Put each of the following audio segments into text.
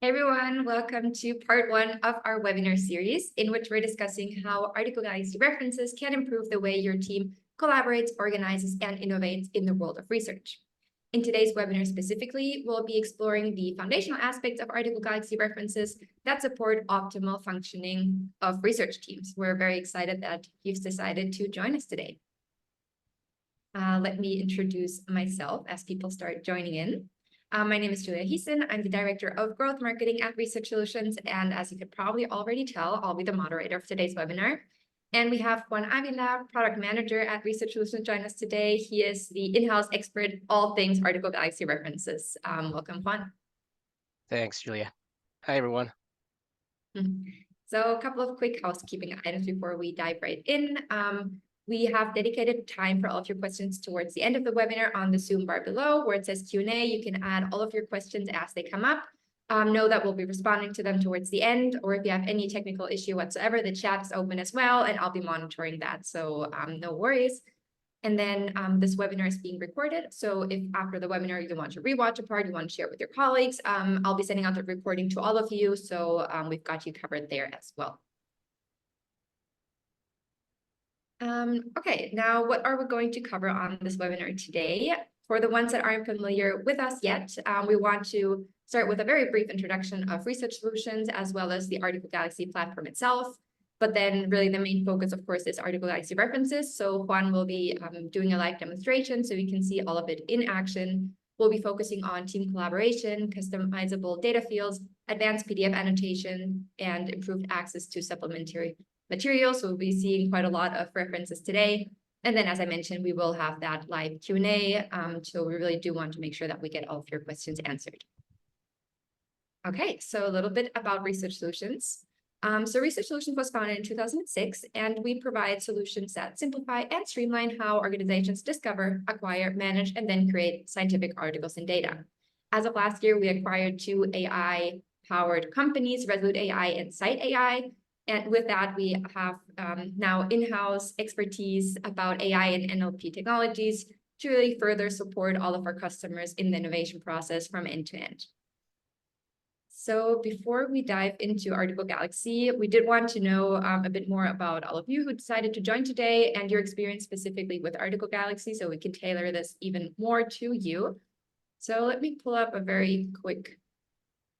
Hey everyone, welcome to part one of our webinar series, in which we're discussing how article galaxy references can improve the way your team collaborates, organizes, and innovates in the world of research. In today's webinar specifically, we'll be exploring the foundational aspects of article galaxy references that support optimal functioning of research teams. We're very excited that you've decided to join us today. Let me introduce myself as people start joining in. My name is Julia Heeson. I'm the Director of Growth Marketing at Research Solutions. And as you could probably already tell, I'll be the moderator of today's webinar. And we have Juan Avila, Product Manager at Research Solutions, join us today. He is the in-house expert, all things article galaxy references. Welcome, Juan. Thanks, Julia. Hi, everyone. So a couple of quick housekeeping items before we dive right in. We have dedicated time for all of your questions towards the end of the webinar on the Zoom bar below, where it says Q&A. You can add all of your questions as they come up. Know that we'll be responding to them towards the end, or if you have any technical issue whatsoever, the chat is open as well, and I'll be monitoring that, so no worries. And then this webinar is being recorded, so if after the webinar you want to rewatch a part, you want to share with your colleagues, I'll be sending out the recording to all of you, so we've got you covered there as well. Okay, now what are we going to cover on this webinar today? For the ones that aren't familiar with us yet, we want to start with a very brief introduction of Research Solutions as well as the Article Galaxy platform itself. But then really the main focus, of course, is Article Galaxy references. So Juan will be doing a live demonstration so you can see all of it in action. We'll be focusing on team collaboration, customizable data fields, advanced PDF annotation, and improved access to supplementary materials. So we'll be seeing quite a lot of references today. And then, as I mentioned, we will have that live Q&A. So we really do want to make sure that we get all of your questions answered. Okay, so a little bit about Research Solutions. So Research Solutions was founded in 2006, and we provide solutions that simplify and streamline how organizations discover, acquire, manage, and then create scientific articles and data. As of last year, we acquired 2 AI-powered companies, Resolute AI and Site AI. And with that, we have now in-house expertise about AI and NLP technologies to really further support all of our customers in the innovation process from end to end. So before we dive into Article Galaxy, we did want to know a bit more about all of you who decided to join today and your experience specifically with Article Galaxy, so we can tailor this even more to you. So let me pull up a very quick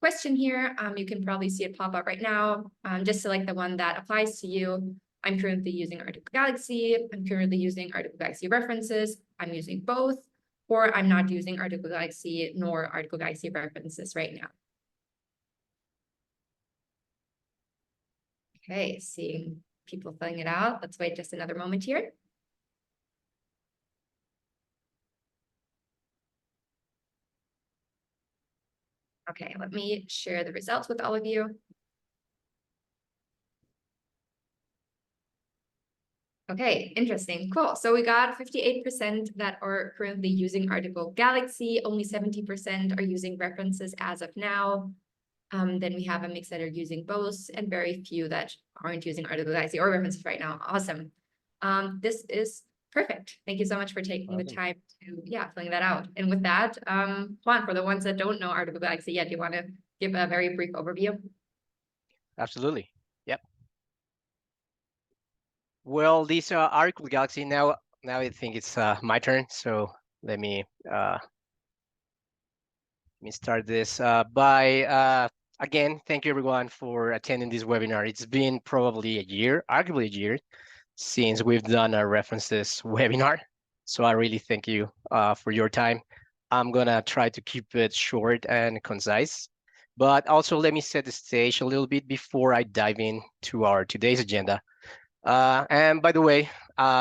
question here. You can probably see it pop up right now. Just select the one that applies to you. I'm currently using Article Galaxy. I'm currently using Article Galaxy references. I'm using both, or I'm not using Article Galaxy nor Article Galaxy references right now. Okay, seeing people filling it out. Let's wait just another moment here. Okay, let me share the results with all of you. Okay, interesting, cool. So we got 58% that are currently using Article Galaxy, only 70% are using references as of now. Then we have a mix that are using both and very few that aren't using Article Galaxy or references right now. Awesome. This is perfect. Thank you so much for taking the time to, filling that out. And with that, Juan, for the ones that don't know Article Galaxy yet, do you want to give a very brief overview? Absolutely. Yep. Well, these are Article Galaxy. Now I think it's my turn. So let me start this by again, thank you everyone for attending this webinar. It's been probably a year, arguably a year, since we've done a references webinar. So I really thank you for your time. I'm gonna try to keep it short and concise, but also let me set the stage a little bit before I dive into our today's agenda. And by the way,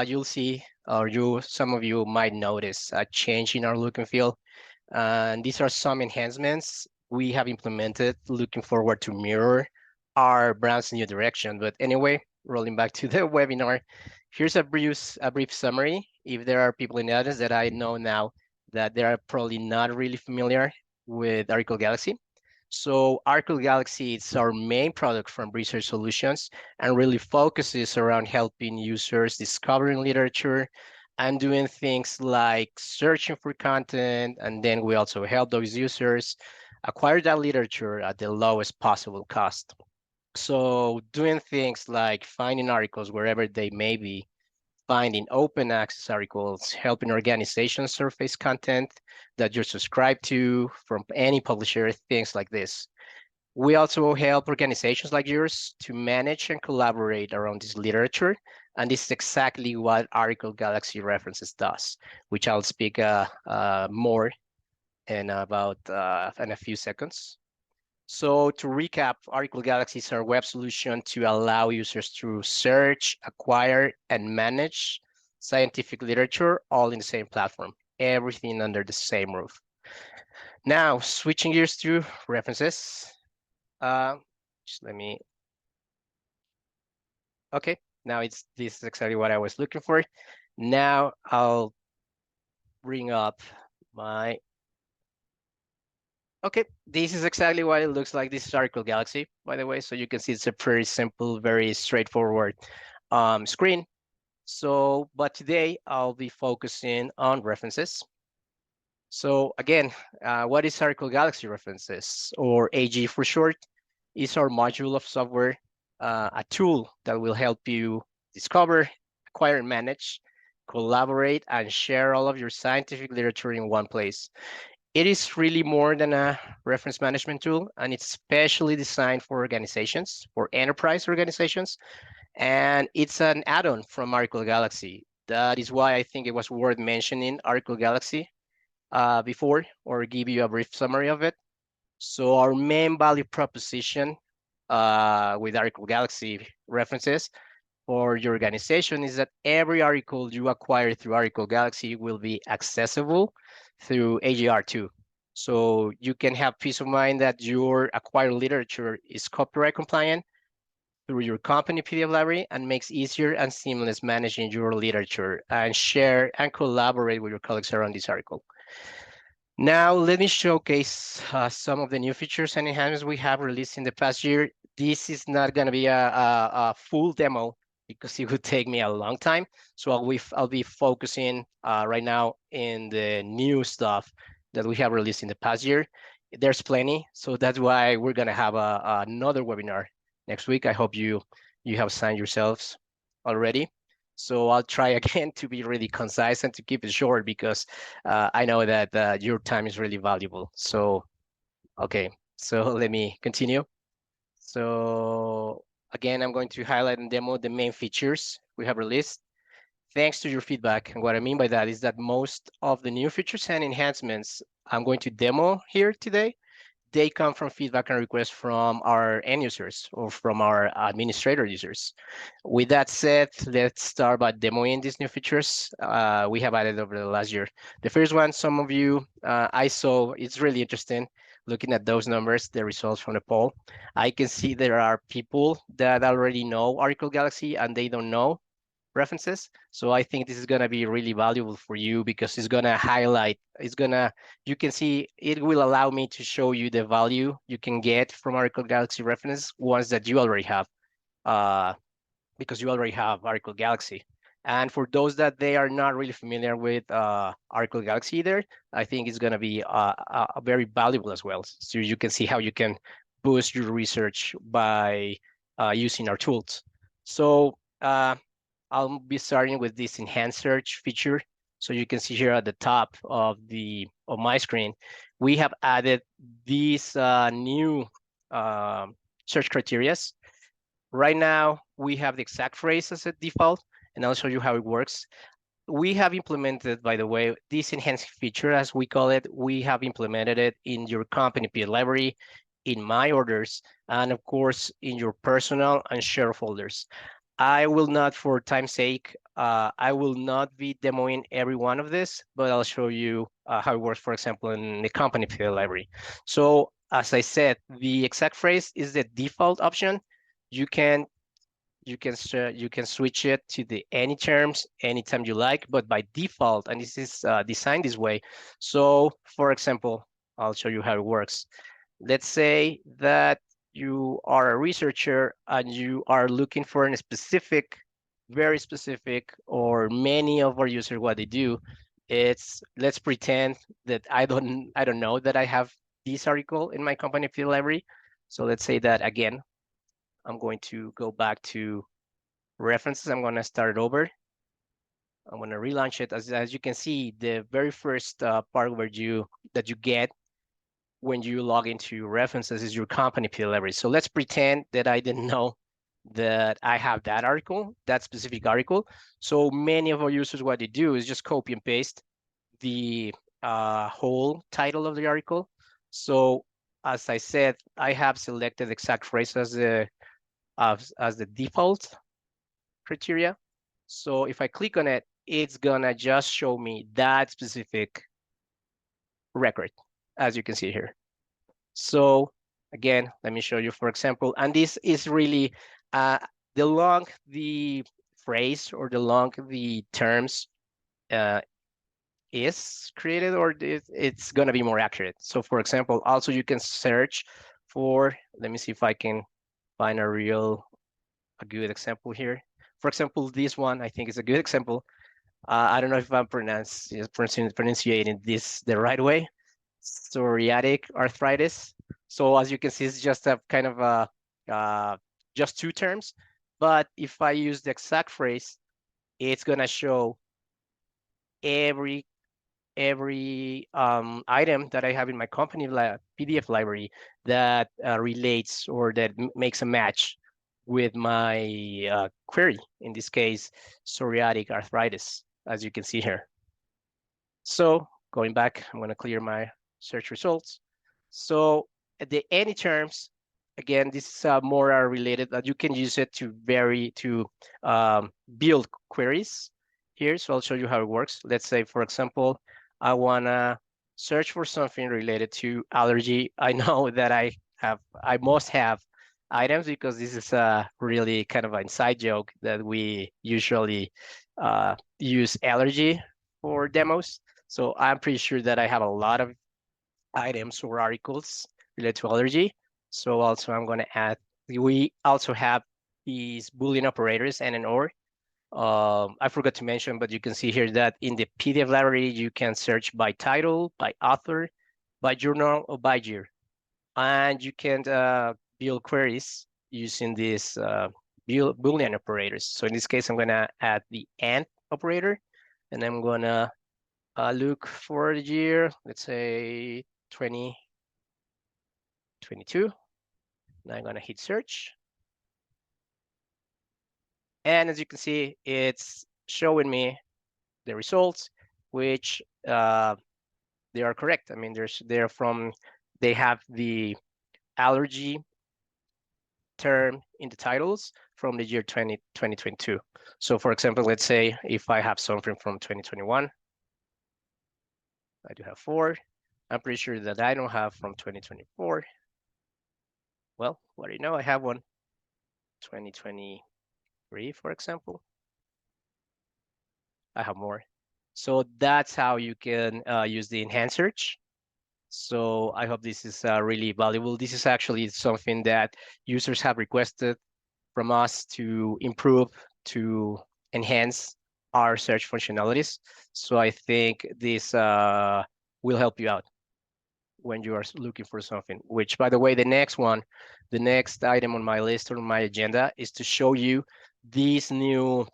you'll see, or some of you might notice a change in our look and feel. And these are some enhancements we have implemented, looking forward to mirror our brand's new direction. But anyway, rolling back to the webinar, here's a brief summary. If there are people in the audience that I know now that they are probably not really familiar with Article Galaxy. So Article Galaxy is our main product from Research Solutions and really focuses around helping users discovering literature and doing things like searching for content. And then we also help those users acquire that literature at the lowest possible cost. So doing things like finding articles wherever they may be, finding open access articles, helping organizations surface content that you're subscribed to from any publisher, things like this. We also help organizations like yours to manage and collaborate around this literature. And this is exactly what Article Galaxy References does, which I'll speak more in about in a few seconds. So to recap, Article Galaxy is our web solution to allow users to search, acquire, and manage scientific literature all in the same platform, everything under the same roof. Now, switching gears to references. Just let me, okay, now this is exactly what I was looking for. Now I'll bring up my, okay, this is exactly what it looks like. This is Article Galaxy, by the way, so you can see it's a pretty simple, very straightforward screen. So, but today I'll be focusing on references. So again, what is Article Galaxy References, or AG for short? Is our module of software, a tool that will help you discover, acquire, and manage, collaborate, and share all of your scientific literature in one place. It is really more than a reference management tool, and it's specially designed for organizations, for enterprise organizations, and it's an add-on from Article Galaxy. That is why I think it was worth mentioning Article Galaxy before, or give you a brief summary of it. So our main value proposition with Article Galaxy References for your organization is that every article you acquire through Article Galaxy will be accessible through AGR2. So you can have peace of mind that your acquired literature is copyright compliant through your company PDF library, and makes easier and seamless managing your literature and share and collaborate with your colleagues around this article. Now, let me showcase some of the new features and enhancements we have released in the past year. This is not going to be a full demo because it would take me a long time. So I'll be focusing right now in the new stuff that we have released in the past year. There's plenty, so that's why we're going to have another webinar next week. I hope you have signed yourselves already. So I'll try again to be really concise and to keep it short, because I know that your time is really valuable. So, okay, so let me continue. So again, I'm going to highlight and demo the main features we have released. Thanks to your feedback. And what I mean by that is that most of the new features and enhancements I'm going to demo here today, they come from feedback and requests from our end users or from our administrator users. With that said, let's start by demoing these new features we have added over the last year. The first one, some of you, I saw, it's really interesting looking at those numbers, the results from the poll. I can see there are people that already know Article Galaxy and they don't know references. So I think this is going to be really valuable for you, because it's going to highlight, you can see, it will allow me to show you the value you can get from Article Galaxy References, ones that you already have, because you already have Article Galaxy. And for those that they are not really familiar with Article Galaxy either, I think it's going to be very valuable as well. So you can see how you can boost your research by using our tools. So I'll be starting with this enhanced search feature. So you can see here at the top of my screen, we have added these new search criteria. Right now, we have the exact phrase as a default, and I'll show you how it works. We have implemented, by the way, this enhanced feature, as we call it, we have implemented it in your company PDF library, in my orders, and of course, in your personal and share folders. I will not, for time's sake, I will not be demoing every one of this, but I'll show you how it works, for example, in the company PDF library. So as I said, the exact phrase is the default option. You can switch it to the any terms anytime you like, but by default, and this is designed this way. So for example, I'll show you how it works. Let's say that you are a researcher and you are looking for a specific, very specific, or many of our users, what they do, it's, let's pretend that I don't know that I have this article in my company field library. So let's say that again, I'm going to go back to references. I'm going to start it over. I'm going to relaunch it. As you can see, the very first part where you get when you log into references is your company field library. So let's pretend that I didn't know that I have that article, that specific article. So many of our users, what they do is just copy and paste the whole title of the article. So as I said, I have selected exact phrase as the default criteria. So if I click on it, it's gonna just show me that specific record, as you can see here. So again, let me show you, for example, and this is really the long the phrase or the long the terms is created, or it's going to be more accurate. So for example, also you can search for, let me see if I can find a good example here. For example, this one I think is a good example. I don't know if I'm pronunciating this the right way. Psoriatic arthritis. So as you can see, it's just a kind of just two terms. But if I use the exact phrase, it's gonna show every item that I have in my company PDF library that relates or that makes a match with my query. In this case, psoriatic arthritis, as you can see here. So going back, I'm going to clear my search results. So the any terms, again, this is more related that you can use it to build queries here. So I'll show you how it works. Let's say, for example, I want to search for something related to allergy. I know that I must have items because this is a really kind of an inside joke that we usually use allergy for demos. So I'm pretty sure that I have a lot of items or articles related to allergy. So also I'm going to add, we also have these Boolean operators and an OR. I forgot to mention, but you can see here that in the PDF library, you can search by title, by author, by journal, or by year. And you can build queries using these Boolean operators. So in this case, I'm going to add the AND operator, and I'm going to look for the year, let's say 2022. Now I'm going to hit search. And as you can see, it's showing me the results, which they are correct. I mean, they have the allergy term in the titles from the year 2022. So for example, let's say if I have something from 2021, I do have 4. I'm pretty sure that I don't have from 2024. Well, what do you know? I have one 2023, for example. I have more. So that's how you can use the enhanced search. So I hope this is really valuable. This is actually something that users have requested from us to improve, to enhance our search functionalities. So I think this will help you out when you are looking for something, which, by the way, the next item on my list or on my agenda is to show you this new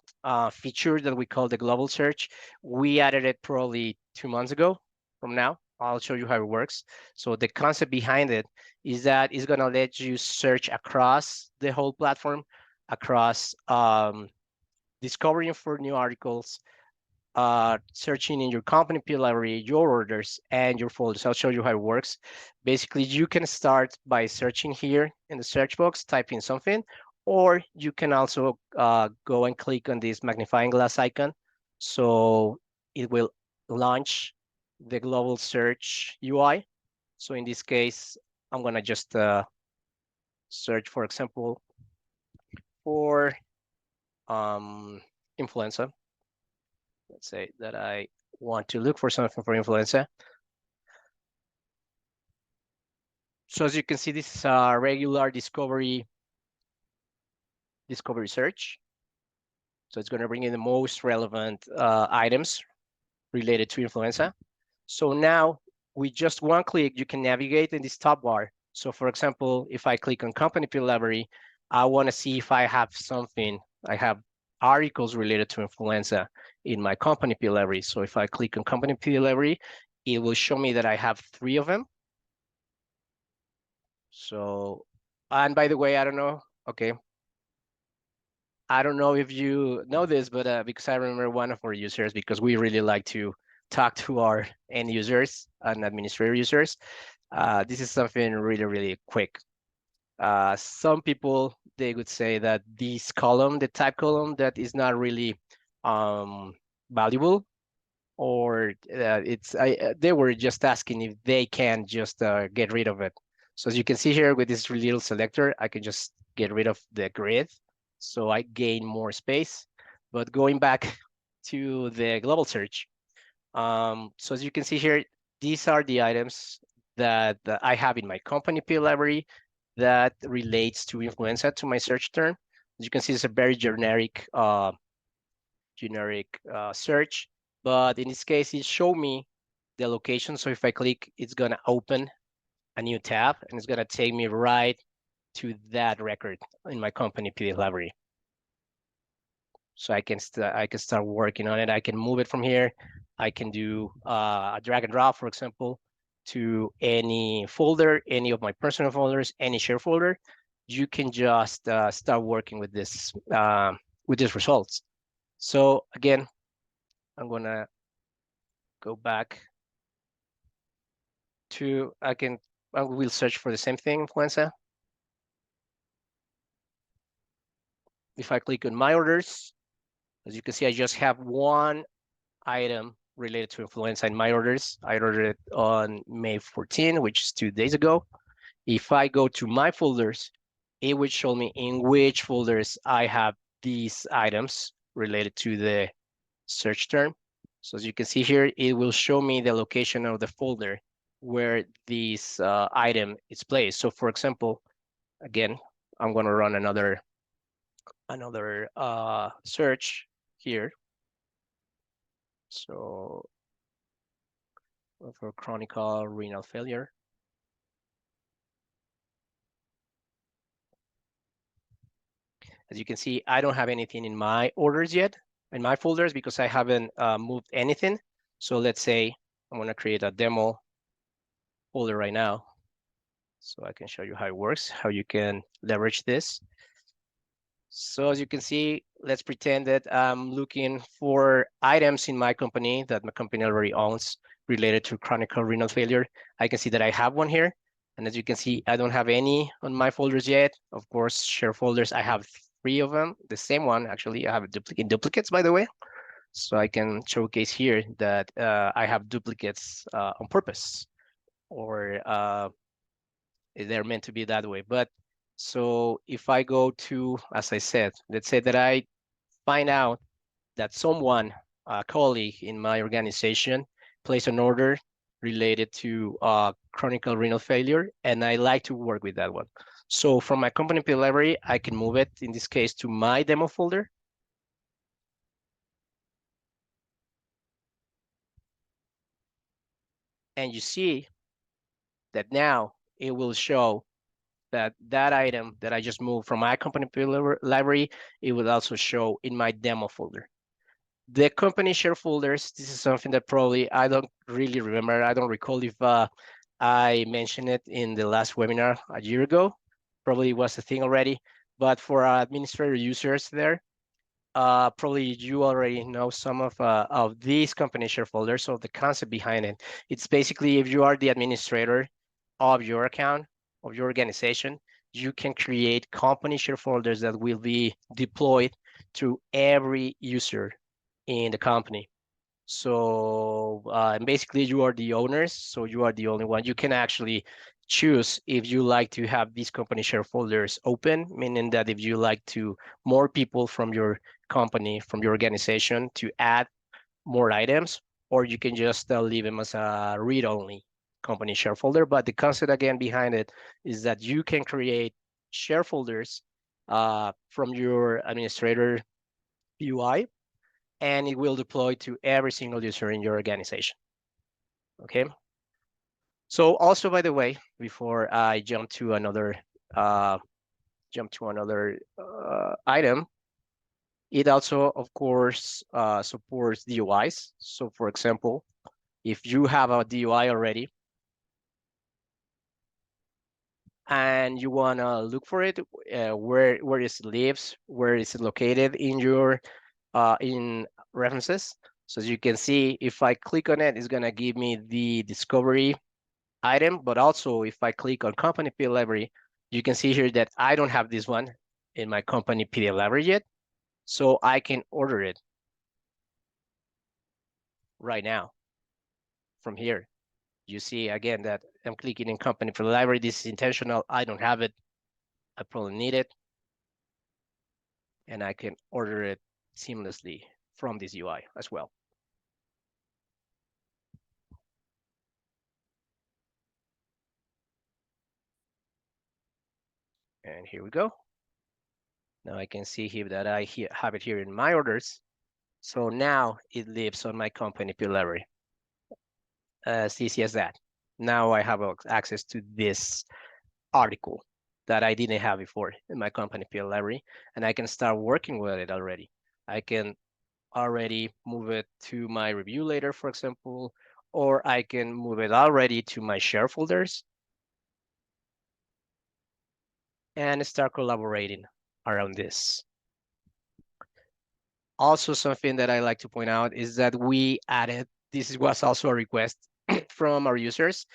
feature that we call the global search. We added it probably 2 months ago from now. I'll show you how it works. So the concept behind it is that it's going to let you search across the whole platform, across discovering for new articles, searching in your company field library, your orders, and your folders. I'll show you how it works. Basically, you can start by searching here in the search box, type in something, or you can also go and click on this magnifying glass icon. So it will launch the global search UI. So in this case, I'm gonna just search, for example, for influenza. Let's say that I want to look for something for influenza. So as you can see, this is a regular discovery search. So it's going to bring in the most relevant items related to influenza. So now with just one click, you can navigate in this top bar. So for example, if I click on company P library, I want to see if I have something, I have articles related to influenza in my company P library. So if I click on company P library, it will show me that I have 3 of them. So, and by the way, I don't know, okay. I don't know if you know this, but because I remember one of our users, because we really like to talk to our end users and administrator users. This is something really, really quick. Some people, they would say that this column, the type column, that is not really valuable, or they were just asking if they can just get rid of it. So as you can see here with this little selector, I can just get rid of the grid. So I gain more space. But going back to the global search, so as you can see here, these are the items that I have in my company P library that relates to influenza, to my search term. As you can see, it's a very generic search, but in this case, it showed me the location. So if I click, it's gonna open a new tab and it's gonna take me right to that record in my company PDF library. So I can start working on it. I can move it from here. I can do a drag and drop, for example, to any folder, any of my personal folders, any share folder. You can just start working with this with these results. So again, I'm gonna go back to, I will search for the same thing, influenza. If I click on my orders, as you can see, I just have one item related to influenza in my orders. I ordered it on May 14, which is 2 days ago. If I go to my folders, it would show me in which folders I have these items related to the search term. So as you can see here, it will show me the location of the folder where this item is placed. So for example, again, I'm going to run another search here. So for chronic renal failure. As you can see, I don't have anything in my orders yet, in my folders, because I haven't moved anything. So let's say I'm going to create a demo folder right now, so I can show you how it works, how you can leverage this. So as you can see, let's pretend that I'm looking for items in my company that my company already owns related to chronic renal failure. I can see that I have one here. And as you can see, I don't have any on my folders yet. Of course, share folders, I have 3 of them, the same one. Actually, I have duplicates, by the way. So I can showcase here that I have duplicates on purpose, or they're meant to be that way. But so if I go to, as I said, let's say that I find out that someone, a colleague in my organization, placed an order related to chronic renal failure, and I like to work with that one. So from my company P library, I can move it, in this case, to my demo folder. And you see that now it will show that item that I just moved from my company P library, it will also show in my demo folder. The company share folders, this is something that probably I don't really remember. I don't recall if I mentioned it in the last webinar a year ago. Probably was a thing already, but for our administrator users there, probably you already know some of these company share folders. So the concept behind it, it's basically if you are the administrator of your account, of your organization, you can create company share folders that will be deployed to every user in the company. So basically you are the owners, so you are the only one. You can actually choose if you like to have these company share folders open, meaning that if you like to more people from your company, from your organization to add more items, or you can just leave them as a read-only company share folder. But the concept again behind it is that you can create share folders from your administrator UI, and it will deploy to every single user in your organization. Okay. So also, by the way, before I jump to another item, it also, of course, supports DOIs. So for example, if you have a DOI already and you want to look for it, where it lives, where is it located in your in references. So as you can see, if I click on it, it's going to give me the discovery item, but also if I click on company PDF library, you can see here that I don't have this one in my company PDF library yet. So I can order it right now from here. You see again that I'm clicking in company for the library. This is intentional. I don't have it. I probably need it. And I can order it seamlessly from this UI as well. And here we go. Now I can see here that I have it here in my orders. So now it lives on my company PDF library. As easy as that. Now I have access to this article that I didn't have before in my company PDF library, and I can start working with it already. I can already move it to my review later, for example, or I can move it already to my share folders and start collaborating around this. Also, something that I like to point out is that we added, this was also a request from our users.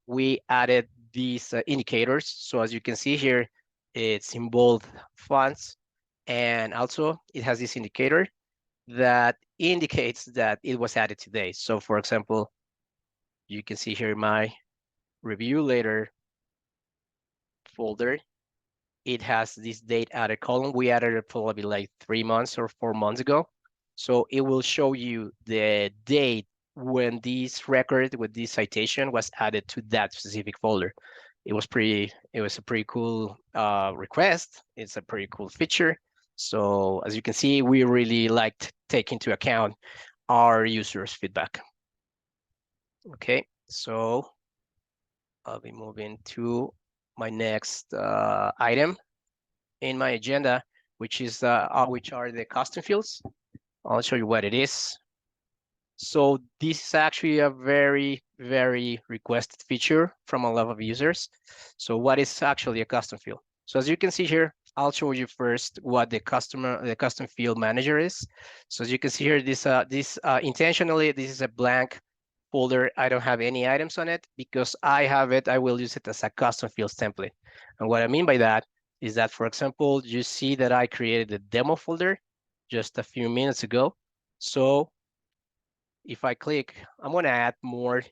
We added these indicators. So as you can see here, it's in bold fonts. And also it has this indicator that indicates that it was added today. So for example, you can see here my review later folder. It has this date added column. We added it probably like 3 months or 4 months ago. So it will show you the date when this record with this citation was added to that specific folder. It was a pretty cool request. It's a pretty cool feature. So as you can see, we really liked taking into account our users' feedback. Okay, so I'll be moving to my next item in my agenda, which is which are the custom fields. I'll show you what it is. So this is actually a very, very requested feature from a lot of users. So what is actually a custom field? So as you can see here, I'll show you first what the custom field manager is. So as you can see here, this intentionally, this is a blank folder. I don't have any items on it because I have it. I will use it as a custom fields template. And what I mean by that is that, for example, you see that I created a demo folder just a few minutes ago. So if I click, I'm going to add more.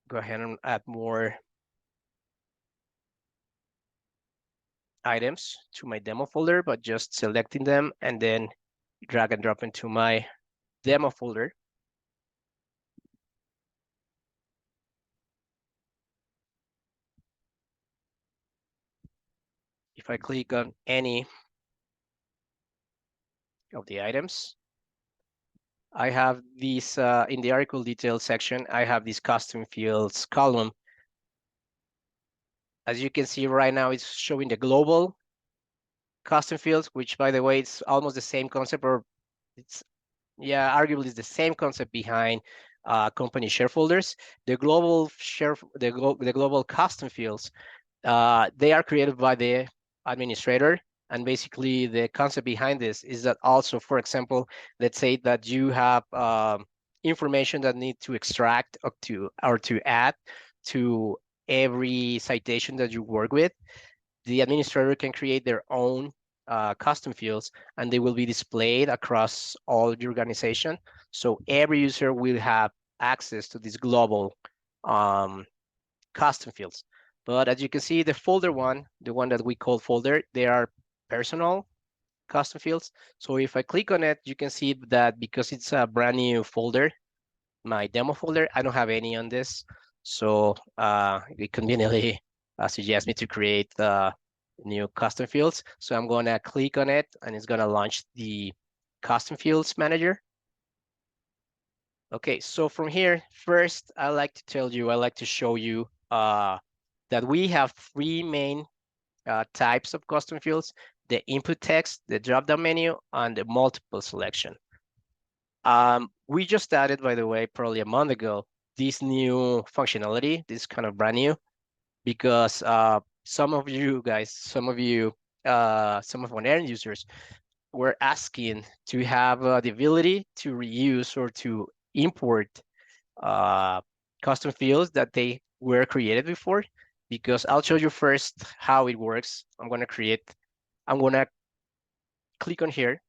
Go ahead and add more items to my demo folder, but just selecting them and then drag and drop into my demo folder. If I click on any of the items, I have these in the article details section, I have this custom fields column. As you can see right now, it's showing the global custom fields, which by the way, it's almost the same concept, or it's, yeah, arguably it's the same concept behind company share folders. The global global custom fields, they are created by the administrator. And basically the concept behind this is that also, for example, let's say that you have information that need to extract or to add to every citation that you work with. The administrator can create their own custom fields, and they will be displayed across all the organization. So every user will have access to this global custom fields. But as you can see, the folder one, the one that we call folder, they are personal custom fields. So if I click on it, you can see that because it's a brand new folder, my demo folder, I don't have any on this. So it conveniently suggests me to create new custom fields. So I'm going to click on it and it's going to launch the custom fields manager. Okay, so from here, first, I like to show you that we have three main types of custom fields: the input text, the drop-down menu, and the multiple selection. We just added, by the way, probably a month ago, this new functionality, this kind of brand new, because some of you guys, some of our end users were asking to have the ability to reuse or to import uh, custom fields that they were created before. Because I'll show you first how it works. I'm gonna click on here.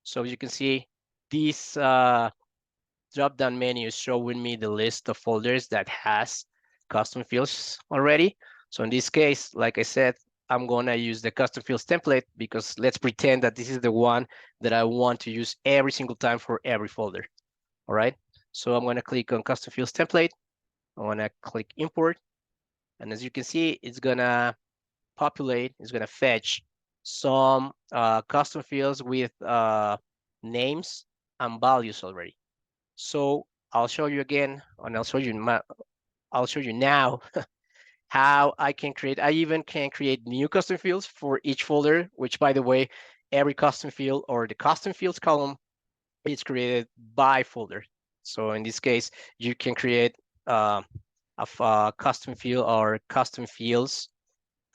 So you can see this drop-down menu is showing me the list of folders that has custom fields already. So in this case, like I said, I'm gonna use the custom fields template because let's pretend that this is the one that I want to use every single time for every folder. All right. So I'm gonna click on custom fields template. I wanna click import. And as you can see, it's gonna populate, it's gonna fetch some custom fields with names and values already. So I'll show you again, and I'll show you now how I can create. I even can create new custom fields for each folder, which, by the way, every custom field or the custom fields column is created by folder. So in this case, you can create a custom field or custom fields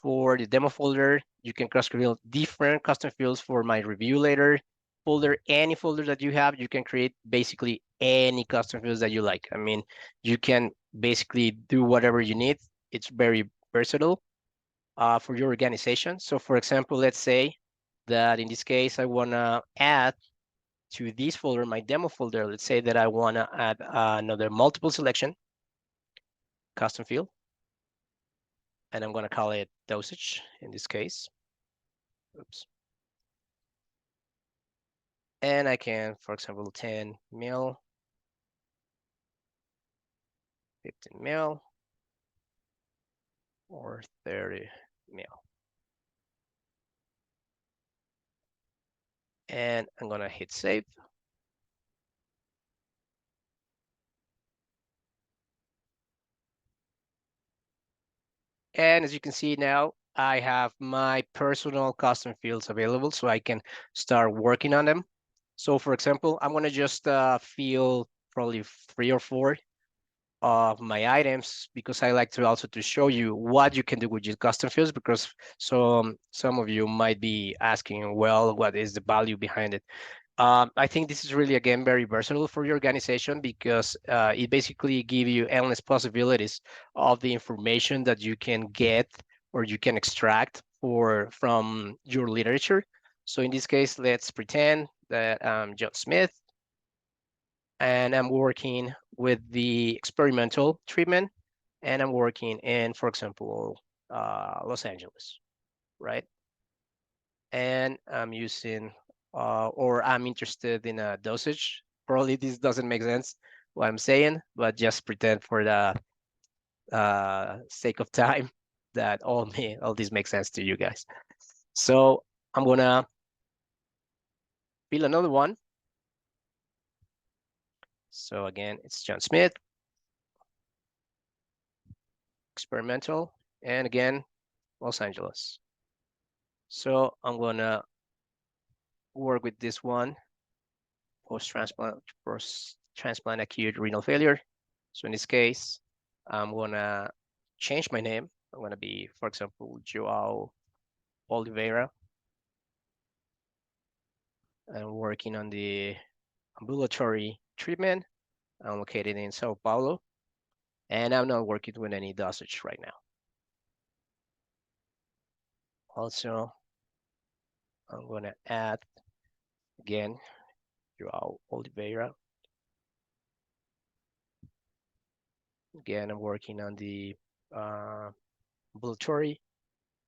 for the demo folder. You can create different custom fields for my review later folder. Any folder that you have, you can create basically any custom fields that you like. I mean, you can basically do whatever you need. It's very versatile for your organization. So for example, let's say that in this case, I want to add to this folder, my demo folder. Let's say that I want to add another multiple selection custom field, and I'm going to call it dosage in this case. Oops. And I can, for example, 10 mil, 15 mil, or 30 mil. And I'm gonna hit save. And as you can see now, I have my personal custom fields available, so I can start working on them. So for example, I'm gonna just fill probably 3 or 4 of my items because I like to also to show you what you can do with your custom fields, because some of you might be asking, well, what is the value behind it? I think this is really, again, very versatile for your organization because it basically gives you endless possibilities of the information that you can get or you can extract from your literature. So in this case, let's pretend that I'm John Smith and I'm working with the experimental treatment, and I'm working in, for example, Los Angeles, right? And I'm using, or I'm interested in a dosage. Probably this doesn't make sense what I'm saying, but just pretend for the sake of time that all this makes sense to you guys. So I'm gonna fill another one. So again, it's John Smith, experimental, and again, Los Angeles. So I'm gonna work with this one, post-transplant acute renal failure. So in this case, I'm gonna change my name. I'm gonna be, for example, Joao Oliveira. I'm working on the ambulatory treatment. I'm located in Sao Paulo, and I'm not working with any dosage right now. Also, I'm gonna add, again, Joao Oliveira. Again, I'm working on the ambulatory.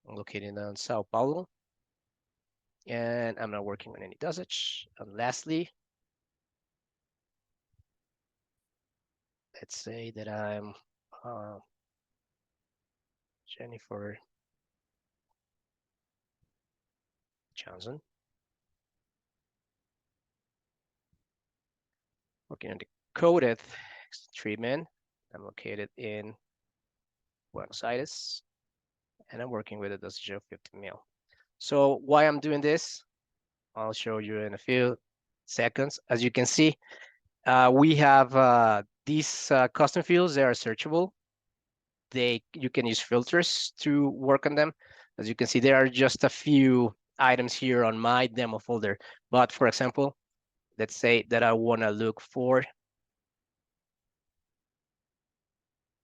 I'm located in Sao Paulo, and I'm not working on any dosage. And lastly, let's say that I'm Jennifer Johnson, working on the coded treatment. I'm located in Buenos Aires, and I'm working with a dosage of 15 ml. So why I'm doing this, I'll show you in a few seconds. As you can see, we have these custom fields. They are searchable. You can use filters to work on them. As you can see, there are just a few items here on my demo folder. But for example, let's say that I want to look for,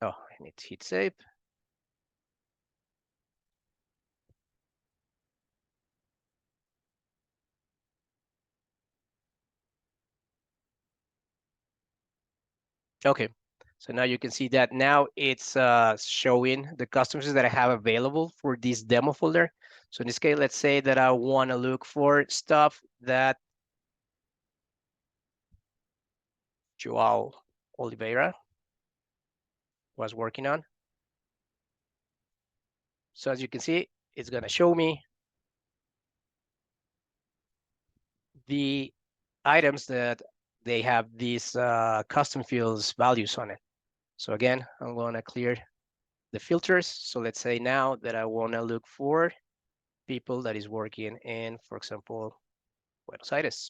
oh, I need to hit save. Okay, so now you can see that now it's showing the customers that I have available for this demo folder. So in this case, let's say that I want to look for stuff that Joao Oliveira was working on. So as you can see, it's going to show me the items that they have these custom fields values on it. So again, I'm going to clear the filters. So let's say now that I want to look for people that is working in, for example, Buenos Aires.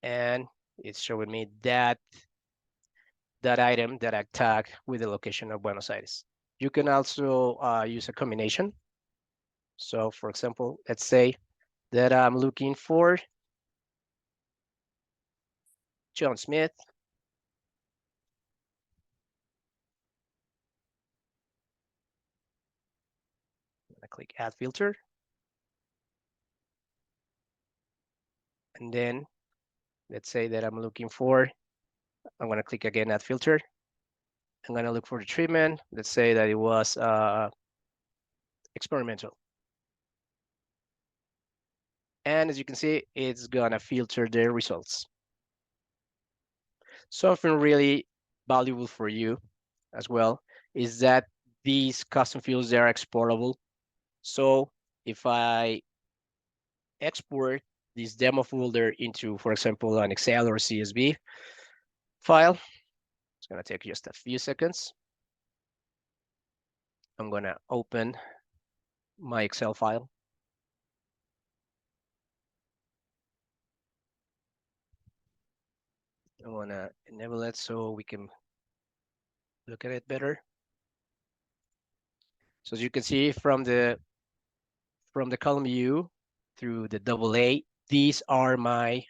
And it's showing me that item that I tag with the location of Buenos Aires. You can also use a combination. So for example, let's say that I'm looking for John Smith. I click add filter. And then let's say that I'm looking for, I'm going to click again add filter. I'm going to look for the treatment. Let's say that it was experimental. And as you can see, it's going to filter the results. Something really valuable for you as well is that these custom fields, they are exportable. So if I export this demo folder into, for example, an Excel or CSV file, it's going to take just a few seconds. I'm going to open my Excel file. I want to enable it so we can look at it better. So as you can see from the column view through the AA, these are my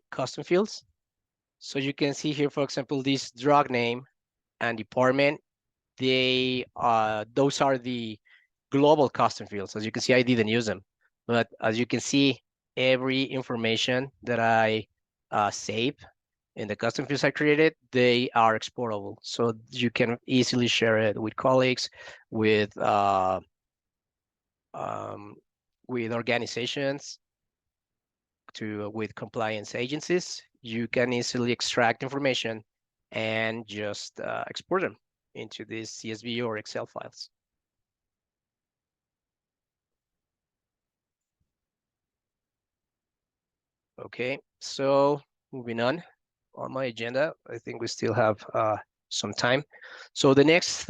custom fields. So you can see here, for example, this drug name and department, those are the global custom fields. As you can see, I didn't use them, but as you can see, every information that I save in the custom fields I created, they are exportable. So you can easily share it with colleagues, with organizations, with compliance agencies. You can easily extract information and just export them into these CSV or Excel files. Okay, so moving on my agenda, I think we still have some time. So the next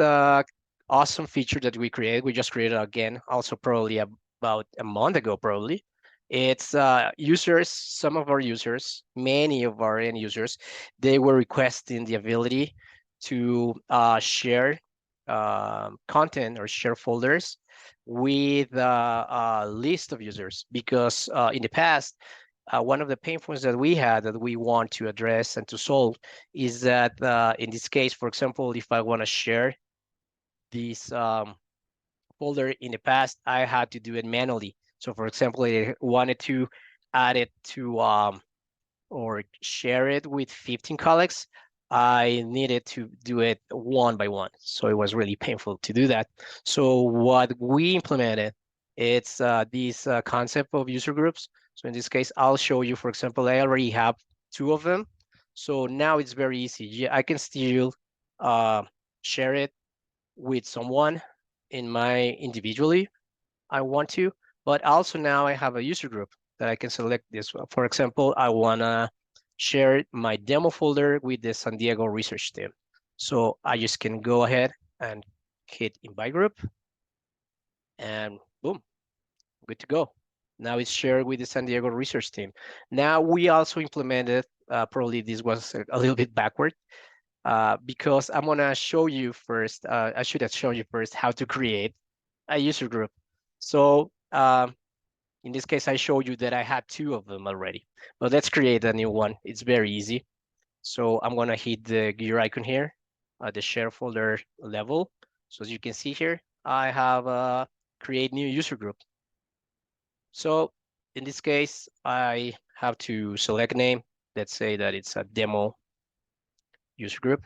awesome feature that we just created again, also probably about a month ago, probably. It's users, some of our users, many of our end users, they were requesting the ability to share content or share folders with a list of users, because in the past, one of the pain points that we had that we want to address and to solve is that in this case, for example, if I want to share this folder in the past, I had to do it manually. So for example, I wanted to add it to or share it with 15 colleagues, I needed to do it one by one. So it was really painful to do that. So what we implemented, it's this concept of user groups. So in this case, I'll show you, for example, I already have 2 of them. So now it's very easy. I can still share it with someone individually, I want to, but also now I have a user group that I can select this one. For example, I wanna share my demo folder with the San Diego research team. So I just can go ahead and hit invite group and boom, good to go. Now it's shared with the San Diego research team. Now we also implemented, probably this was a little bit backward, because I'm gonna show you first, I should have shown you first how to create a user group. So in this case, I showed you that I had 2 of them already, but let's create a new one. It's very easy. So I'm gonna hit the gear icon here, the share folder level. So as you can see here, I have a create new user group. So in this case, I have to select name. Let's say that it's a demo user group.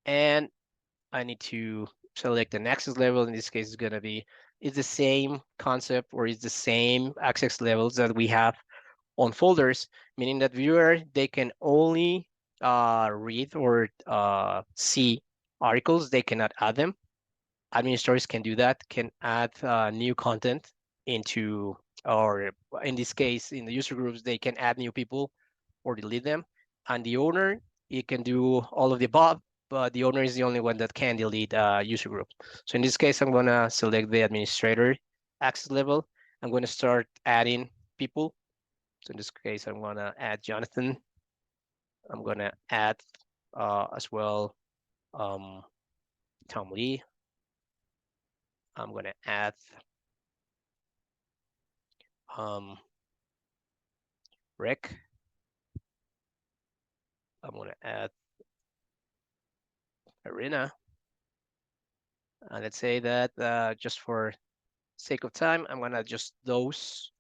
And I need to select an access level. In this case, it's gonna be, it's the same concept or it's the same access levels that we have on folders, meaning that viewer, they can only read or see articles, they cannot add them. Administrators can do that, can add new content into, or in this case, in the user groups, they can add new people or delete them. And the owner, it can do all of the above, but the owner is the only one that can delete a user group. So in this case, I'm gonna select the administrator access level. I'm gonna start adding people. So in this case, I'm gonna add Jonathan. I'm gonna add as well Tom Lee. I'm gonna add Rick. I'm gonna add Arena. And let's say that just for sake of time, I'm gonna adjust those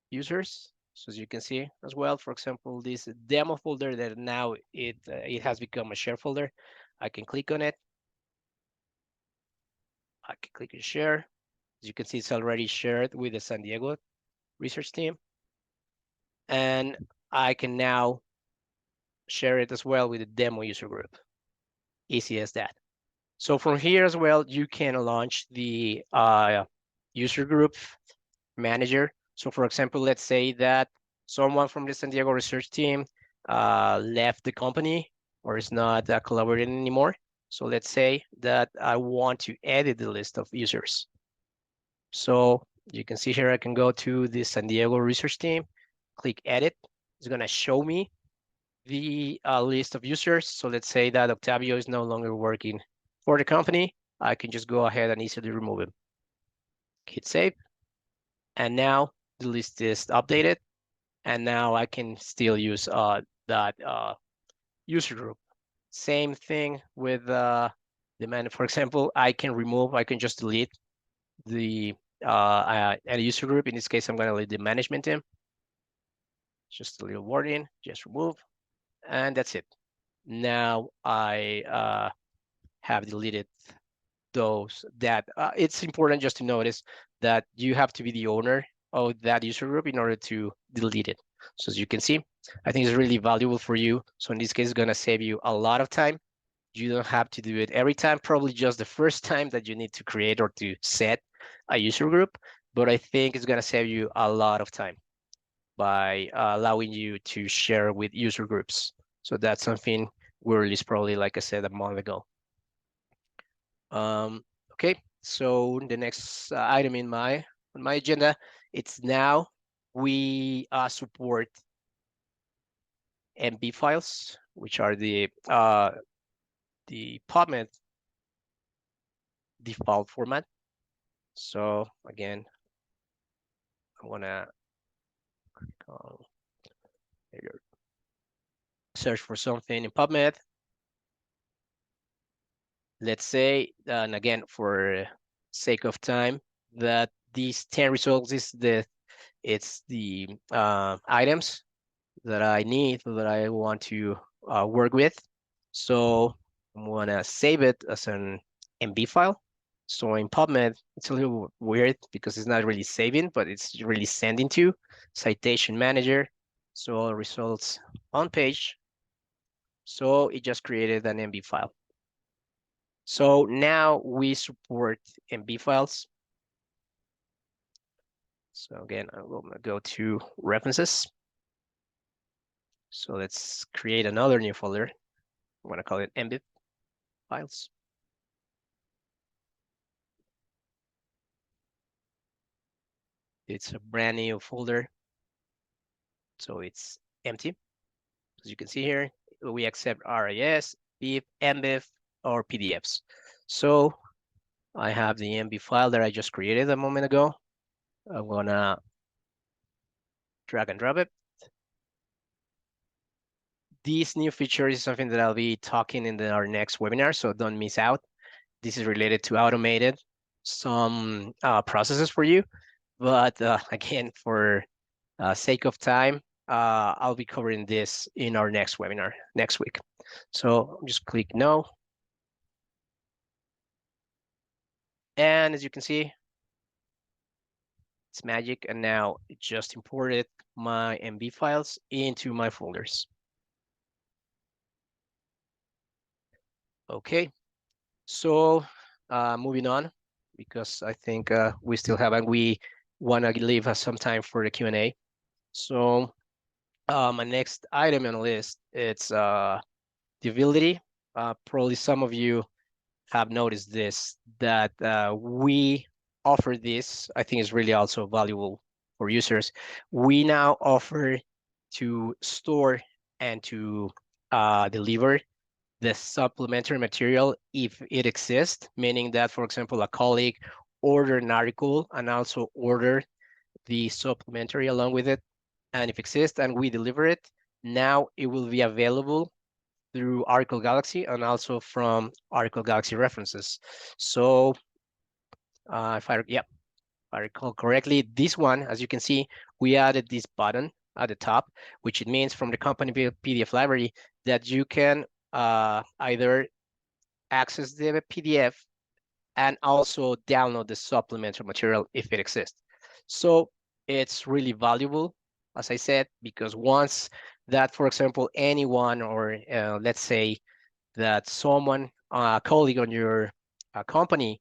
users. So as you can see as well, for example, this demo folder that now it has become a share folder. I can click on it. I can click on share. As you can see, it's already shared with the San Diego research team. And I can now share it as well with the demo user group. Easy as that. So from here as well, you can launch the user group manager. So for example, let's say that someone from the San Diego research team left the company or is not collaborating anymore. So let's say that I want to edit the list of users. So you can see here, I can go to the San Diego research team, click edit. It's gonna show me the list of users. So let's say that Octavio is no longer working for the company. I can just go ahead and easily remove him. Hit save. And now the list is updated. And now I can still use that user group. Same thing with the man. For example, I can just delete the a user group. In this case, I'm going to leave the management team. Just a little wording, just remove, and that's it. Now I have deleted those that it's important just to notice that you have to be the owner of that user group in order to delete it. So as you can see, I think it's really valuable for you. So in this case, it's going to save you a lot of time. You don't have to do it every time, probably just the first time that you need to create or to set a user group. But I think it's going to save you a lot of time by allowing you to share with user groups. So that's something we released probably, like I said, a month ago. Okay, so the next item on my agenda, it's now we support MB files, which are the PubMed default format. So again, I'm gonna search for something in PubMed. Let's say, and again, for sake of time, that these 10 results is it's the items that I need, that I want to work with. So I'm gonna save it as an MB file. So in PubMed, it's a little weird because it's not really saving, but it's really sending to citation manager. So all results on page. So it just created an MB file. So now we support MB files. So again, I'm gonna go to references. So let's create another new folder. I'm gonna call it MB files. It's a brand new folder. So it's empty. As you can see here, we accept RIS, BIF, MBIF, or PDFs. So I have the MB file that I just created a moment ago. I'm gonna drag and drop it. This new feature is something that I'll be talking in our next webinar, so don't miss out. This is related to automated some processes for you. But again, for sake of time, I'll be covering this in our next webinar next week. So just click no. And as you can see, it's magic. And now it just imported my MB files into my folders. Okay, so moving on, because I think we still have, and we want to leave some time for the Q&A. So my next item on the list, it's the ability. Probably some of you have noticed this, that we offer this. I think is really also valuable for users. We now offer to store and to deliver the supplementary material if it exists, meaning that, for example, a colleague ordered an article and also ordered the supplementary along with it. And if it exists and we deliver it, now it will be available through Article Galaxy and also from Article Galaxy references. So if I recall correctly, this one, as you can see, we added this button at the top, which it means from the company PDF library that you can either access the PDF and also download the supplementary material if it exists. So it's really valuable, as I said, because once that, for example, anyone or let's say that someone, a colleague on your company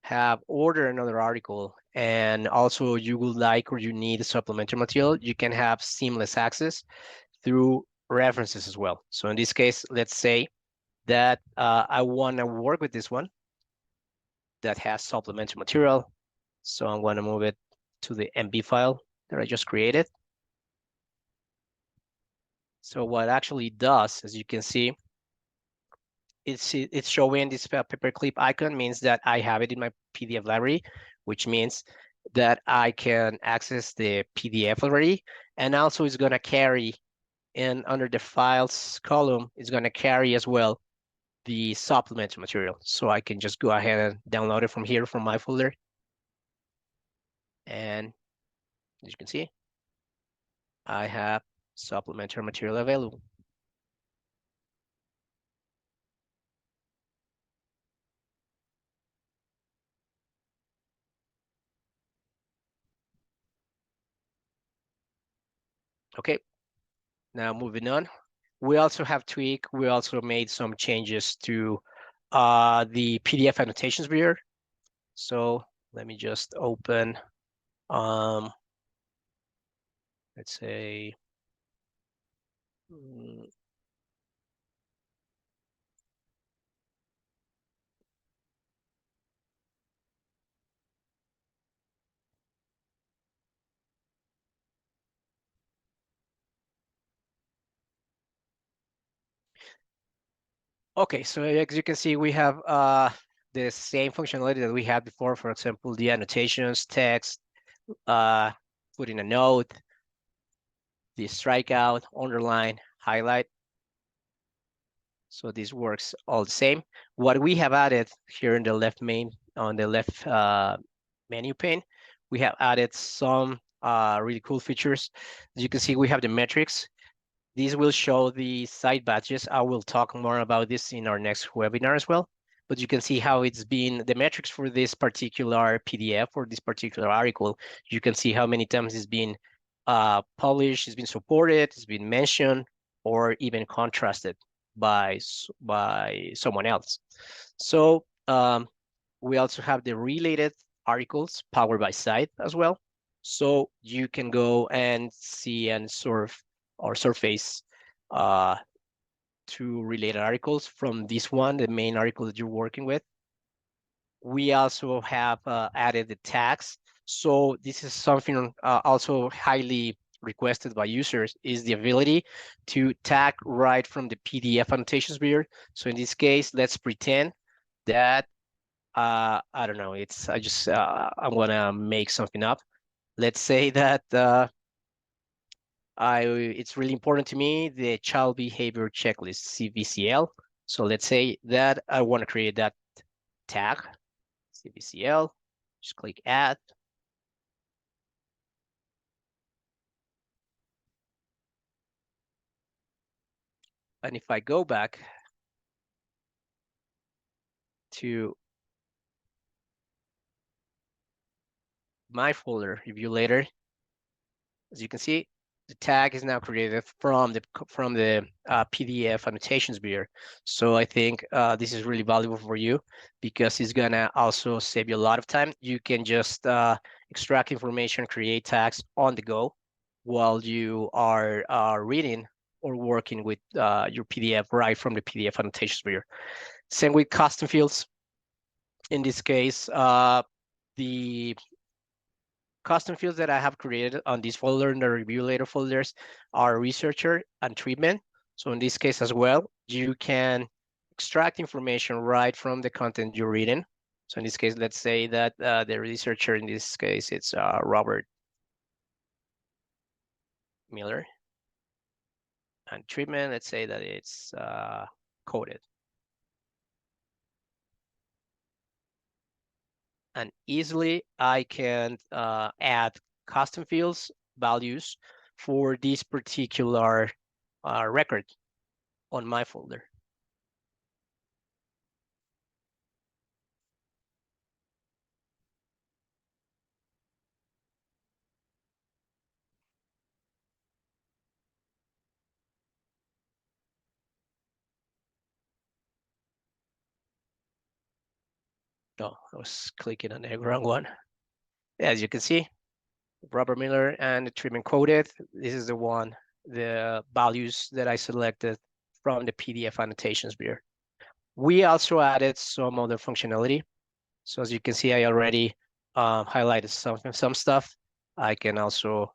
have ordered another article and also you would like or you need supplementary material, you can have seamless access through references as well. So in this case, let's say that I want to work with this one that has supplementary material. So I'm going to move it to the MB file that I just created. So what it actually does, as you can see, it's showing this paperclip icon, means that I have it in my PDF library, which means that I can access the PDF already. And also it's going to carry in under the files column, it's going to carry as well the supplementary material. So I can just go ahead and download it from here from my folder. And as you can see, I have supplementary material available. Okay, now moving on. We also have tweaked, we also made some changes to the PDF annotations viewer. So let me just open, let's say, okay, so as you can see, we have the same functionality that we had before. For example, the annotations, text, putting a note, the strikeout, underline, highlight. So this works all the same. What we have added here in the left on the left menu pane, we have added some really cool features. As you can see, we have the metrics. These will show the site badges. I will talk more about this in our next webinar as well. But you can see how it's been, the metrics for this particular PDF or this particular article. You can see how many times it's been published, it's been supported, it's been mentioned, or even contrasted. by someone else. So we also have the related articles powered by site as well. So you can go and see and surf or surface two related articles from this one, the main article that you're working with. We also have added the tags. So this is something also highly requested by users, is the ability to tag right from the PDF annotations viewer. So in this case, let's pretend that I don't know, I'm gonna make something up. Let's say that it's really important to me, the child behavior checklist, CBCL. So let's say that I want to create that tag, CBCL, just click add. And if I go back to my folder, review later, as you can see, the tag is now created from the PDF annotations viewer. So I think this is really valuable for you because it's gonna also save you a lot of time. You can just extract information, create tags on the go while you are reading or working with your PDF right from the PDF annotations viewer. Same with custom fields. In this case, the custom fields that I have created on this folder and the review later folders are researcher and treatment. So in this case as well, you can extract information right from the content you're reading. So in this case, let's say that the researcher in this case, it's Robert Miller. And treatment, let's say that it's coded. And easily I can add custom fields values for this particular record on my folder. No, I was clicking on the wrong one. As you can see, Robert Miller and the treatment coded. This is the one, the values that I selected from the PDF annotations viewer. We also added some other functionality. So as you can see, I already highlighted some stuff. I can also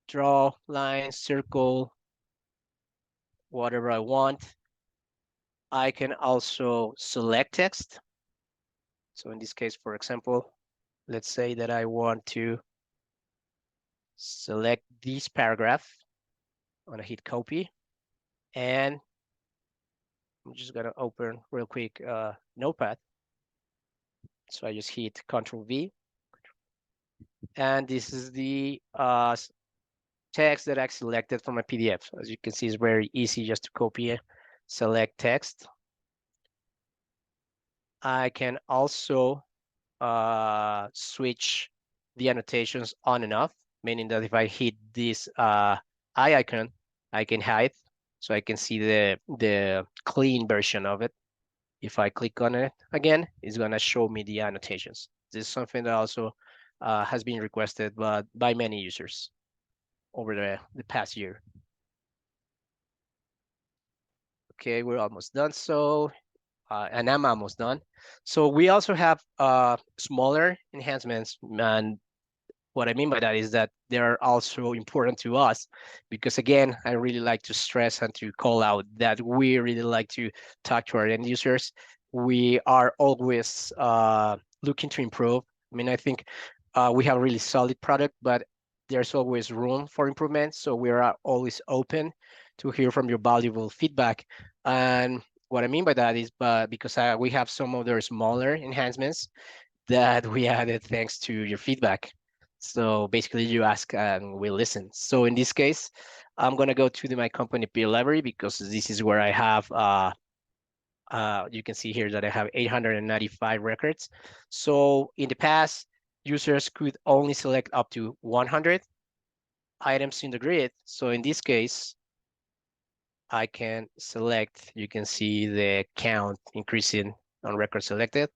draw lines, circle, whatever I want. I can also select text. So in this case, for example, let's say that I want to select this paragraph. I'm gonna hit copy, and I'm just gonna open real quick Notepad. So I just hit Control V, and this is the text that I selected from my PDF. As you can see, it's very easy just to copy it, select text. I can also switch the annotations on and off, meaning that if I hit this eye icon, I can hide, so I can see the clean version of it. If I click on it again, it's gonna show me the annotations. This is something that also has been requested by many users over the past year. Okay, we're almost done. So, and I'm almost done. So we also have smaller enhancements, and what I mean by that is that they're also important to us because, again, I really like to stress and to call out that we really like to talk to our end users. We are always looking to improve. I mean, I think we have a really solid product, but there's always room for improvement. So we are always open to hear from your valuable feedback. And what I mean by that is because we have some other smaller enhancements that we added thanks to your feedback. So basically you ask and we listen. So in this case, I'm gonna go to my company peer library because this is where I have, you can see here that I have 895 records. So in the past, users could only select up to 100 items in the grid. So in this case, I can select, you can see the count increasing on record selected.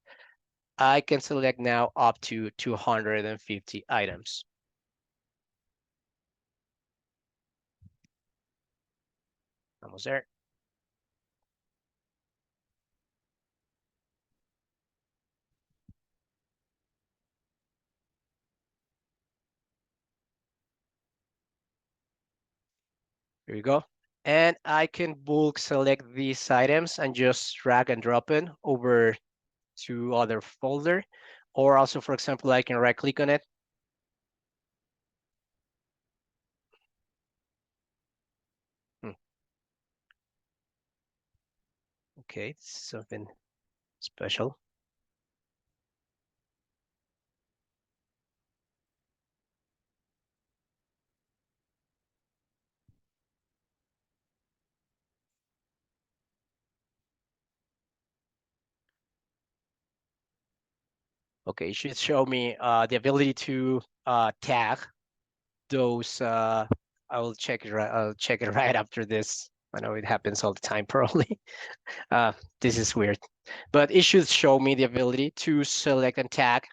I can select now up to 250 items. Almost there. Here we go. And I can bulk select these items and just drag and drop it over to other folder. Or also, for example, I can right click on it. Okay, something special. Okay, it should show me the ability to tag those. I will check it. I'll check it right after this. I know it happens all the time, probably. This is weird, but it should show me the ability to select and tag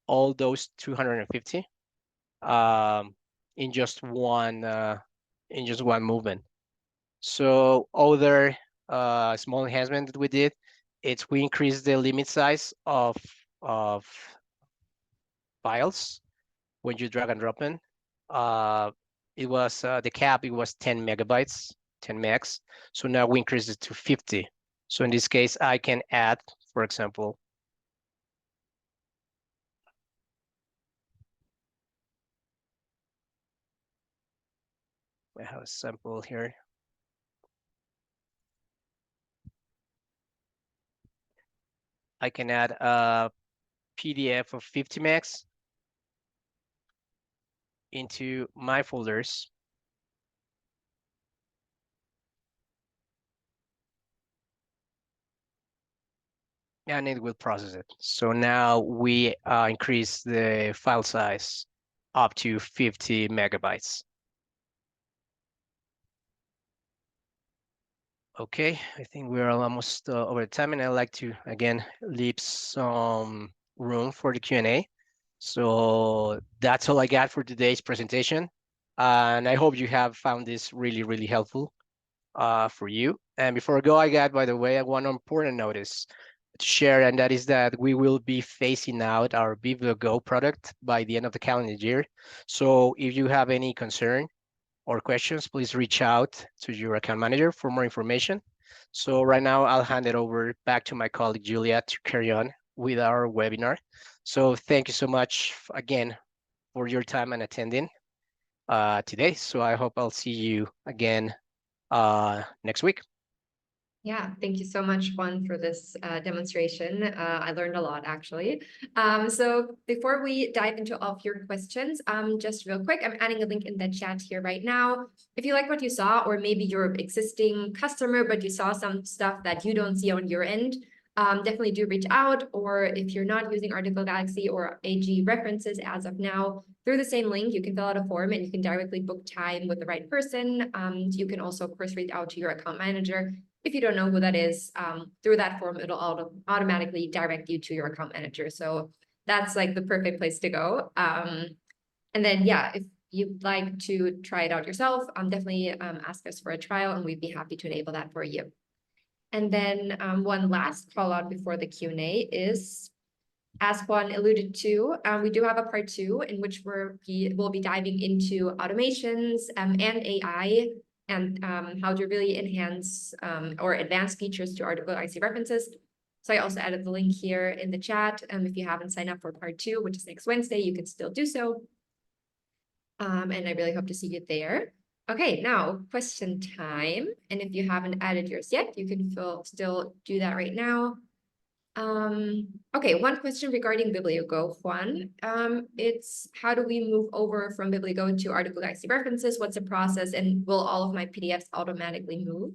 all those 250 in just one movement. So other small enhancement that we did, it's we increased the limit size of files when you drag and drop in. It was the cap, it was 10 megabytes, 10 megs. So now we increase it to 50. So in this case, I can add, for example, I have a sample here. I can add a PDF of 50 megs into my folders. And it will process it. So now we increase the file size up to 50 megabytes. Okay, I think we're almost over time, and I'd like to, again, leave some room for the Q&A. So that's all I got for today's presentation. And I hope you have found this really, really helpful for you. And before I go, I got, by the way, one important notice to share, and that is that we will be phasing out our BiblioGo product by the end of the calendar year. So if you have any concern or questions, please reach out to your account manager for more information. So right now, I'll hand it over back to my colleague, Julia, to carry on with our webinar. So thank you so much again for your time and attending today. So I hope I'll see you again next week. Yeah, thank you so much, Juan, for this demonstration. I learned a lot, actually. So before we dive into all of your questions, just real quick, I'm adding a link in the chat here right now. If you like what you saw, or maybe you're an existing customer, but you saw some stuff that you don't see on your end, definitely do reach out. Or if you're not using Article Galaxy or AG references as of now, through the same link, you can fill out a form and you can directly book time with the right person. You can also, of course, reach out to your account manager. If you don't know who that is, through that form, it'll automatically direct you to your account manager. So that's like the perfect place to go. And then, yeah, if you'd like to try it out yourself, definitely ask us for a trial and we'd be happy to enable that for you. And then one last call out before the Q&A is, as Juan alluded to, we do have a part 2 in which we'll be diving into automations and AI, and how to really enhance or advance features to Article Galaxy references. So I also added the link here in the chat. If you haven't signed up for part 2, which is next Wednesday, you can still do so. And I really hope to see you there. Okay, now question time. And if you haven't added yours yet, you can still do that right now. Okay, one question regarding BiblioGo, Juan. It's how do we move over from BiblioGo to Article Galaxy references? What's the process, and will all of my PDFs automatically move?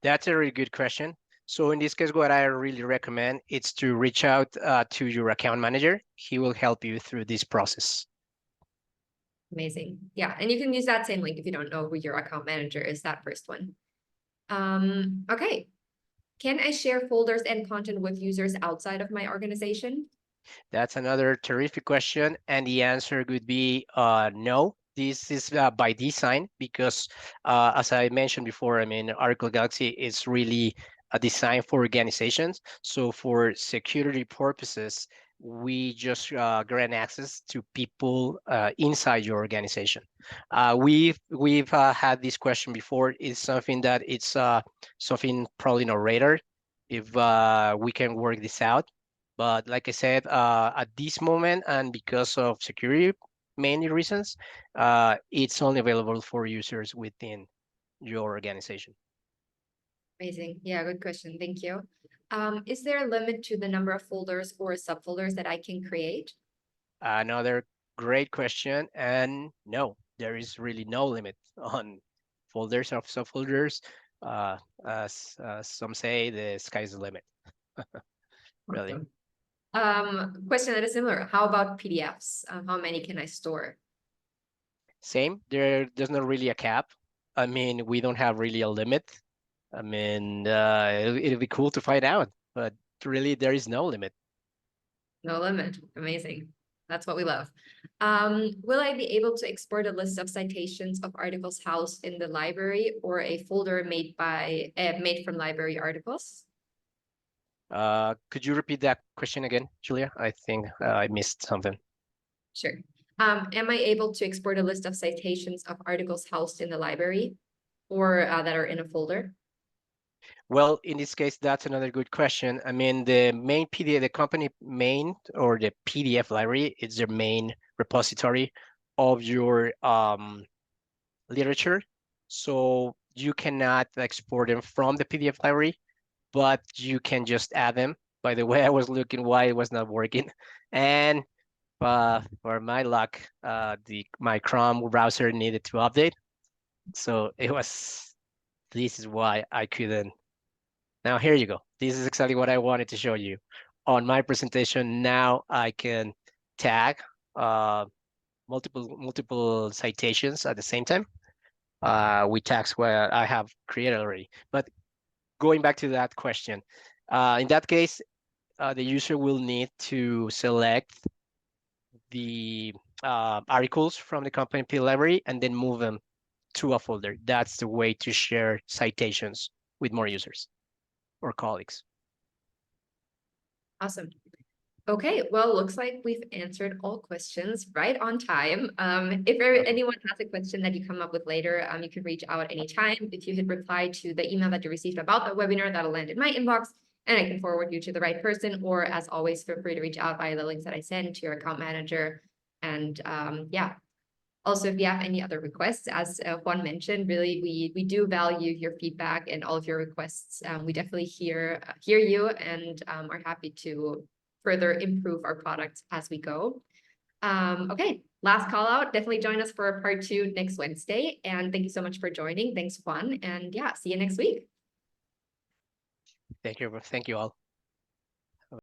That's a really good question. So in this case, what I really recommend is to reach out to your account manager. He will help you through this process. Amazing. Yeah, and you can use that same link if you don't know who your account manager is, that first one. Okay. Can I share folders and content with users outside of my organization? That's another terrific question, and the answer would be no. This is by design because, as I mentioned before, I mean, Oracle Galaxy is really a design for organizations. So for security purposes, we just grant access to people inside your organization. We've had this question before. It's something that it's something probably not radar. If we can work this out. But like I said, at this moment, and because of security mainly reasons, it's only available for users within your organization. Amazing. Yeah, good question. Thank you. Is there a limit to the number of folders or subfolders that I can create? Another great question, and no, there is really no limit on folders or subfolders. As some say, the sky's the limit. Really. Awesome. Question that is similar. How about PDFs? How many can I store? Same. There's not really a cap. I mean, we don't have really a limit. I mean, it'll be cool to find out, but really there is no limit. No limit. Amazing. That's what we love. Will I be able to export a list of citations of articles housed in the library or a folder made from library articles? Could you repeat that question again, Julia? I think I missed something. Sure. Am I able to export a list of citations of articles housed in the library or that are in a folder? Well, in this case, that's another good question. I mean, the main PDF, the company main or the PDF library is the main repository of your literature. So you cannot export them from the PDF library, but you can just add them. By the way, I was looking why it was not working. And for my luck, my Chrome browser needed to update. So this is why I couldn't. Now here you go. This is exactly what I wanted to show you. On my presentation, now I can tag multiple citations at the same time with tags where I have created already. But going back to that question, in that case, the user will need to select the articles from the company P library and then move them to a folder. That's the way to share citations with more users or colleagues. Awesome. Okay, well, looks like we've answered all questions right on time. If anyone has a question that you come up with later, you can reach out anytime. If you hit reply to the email that you received about the webinar, that'll land in my inbox and I can forward you to the right person. Or as always, feel free to reach out via the links that I send to your account manager. And yeah, also, if you have any other requests, as Juan mentioned, really, we do value your feedback and all of your requests. We definitely hear you and are happy to further improve our product as we go. Okay, last call out. Definitely join us for part 2 next Wednesday. And thank you so much for joining. Thanks, Juan. And yeah, see you next week. Thank you all.